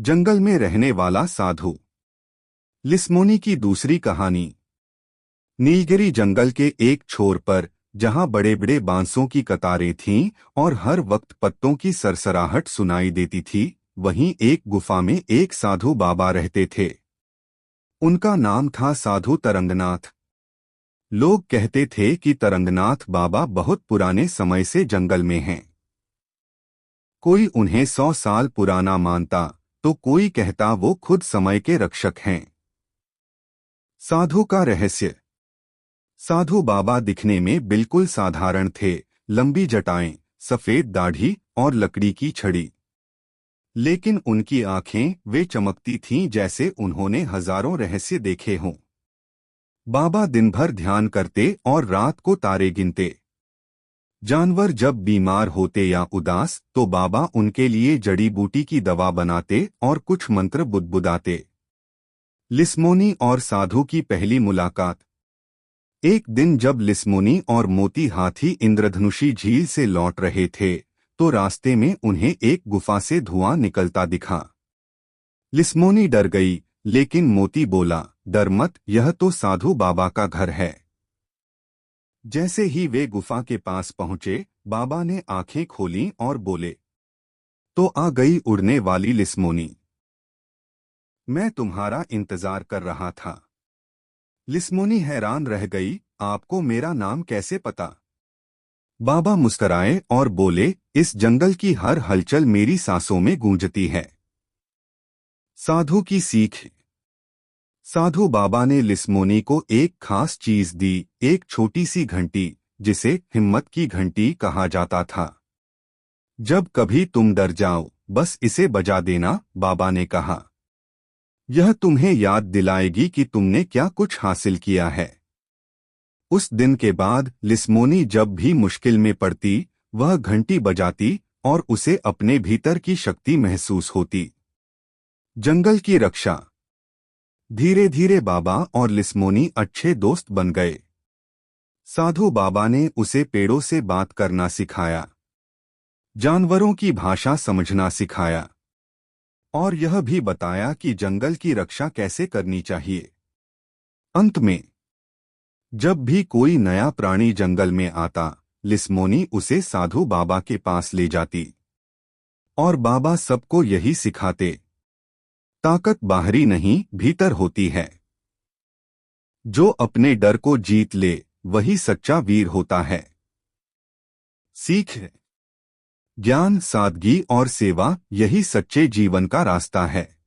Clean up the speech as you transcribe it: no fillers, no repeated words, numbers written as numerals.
जंगल में रहने वाला साधु। लिस्मोनी की दूसरी कहानी। नीलगिरी जंगल के एक छोर पर, जहां बड़े बड़े बांसों की कतारें थीं और हर वक्त पत्तों की सरसराहट सुनाई देती थी, वहीं एक गुफा में एक साधु बाबा रहते थे। उनका नाम था साधु तरंगनाथ। लोग कहते थे कि तरंगनाथ बाबा बहुत पुराने समय से जंगल में हैं। कोई उन्हें 100 साल पुराना मानता, तो कोई कहता वो खुद समय के रक्षक हैं। साधु का रहस्य। साधु बाबा दिखने में बिल्कुल साधारण थे, लंबी जटाएं, सफेद दाढ़ी और लकड़ी की छड़ी। लेकिन उनकी आंखें वे चमकती थीं जैसे उन्होंने हजारों रहस्य देखे हों। बाबा दिन भर ध्यान करते और रात को तारे गिनते। जानवर जब बीमार होते या उदास तो बाबा उनके लिए जड़ी बूटी की दवा बनाते और कुछ मंत्र बुदबुदाते। लिस्मोनी और साधु की पहली मुलाकात। एक दिन जब लिस्मोनी और मोती हाथी इंद्रधनुषी झील से लौट रहे थे, तो रास्ते में उन्हें एक गुफा से धुआं निकलता दिखा। लिस्मोनी डर गई, लेकिन मोती बोला, डर मत, यह तो साधु बाबा का घर है। जैसे ही वे गुफा के पास पहुंचे, बाबा ने आंखें खोलीं और बोले, तो आ गई उड़ने वाली लिस्मोनी। मैं तुम्हारा इंतजार कर रहा था। लिस्मोनी हैरान रह गई, आपको मेरा नाम कैसे पता? बाबा मुस्कराए और बोले, इस जंगल की हर हलचल मेरी सांसों में गूंजती है। साधु की सीख। साधु बाबा ने लिस्मोनी को एक खास चीज दी, एक छोटी सी घंटी, जिसे हिम्मत की घंटी कहा जाता था। जब कभी तुम डर जाओ, बस इसे बजा देना, बाबा ने कहा। यह तुम्हें याद दिलाएगी कि तुमने क्या कुछ हासिल किया है। उस दिन के बाद लिस्मोनी जब भी मुश्किल में पड़ती, वह घंटी बजाती और उसे अपने भीतर की शक्ति महसूस होती। जंगल की रक्षा। धीरे धीरे बाबा और लिस्मोनी अच्छे दोस्त बन गए। साधु बाबा ने उसे पेड़ों से बात करना सिखाया, जानवरों की भाषा समझना सिखाया, और यह भी बताया कि जंगल की रक्षा कैसे करनी चाहिए। अंत में, जब भी कोई नया प्राणी जंगल में आता, लिस्मोनी उसे साधु बाबा के पास ले जाती। और बाबा सबको यही सिखाते, ताकत बाहरी नहीं, भीतर होती है। जो अपने डर को जीत ले, वही सच्चा वीर होता है। सीख। ज्ञान, सादगी और सेवा, यही सच्चे जीवन का रास्ता है।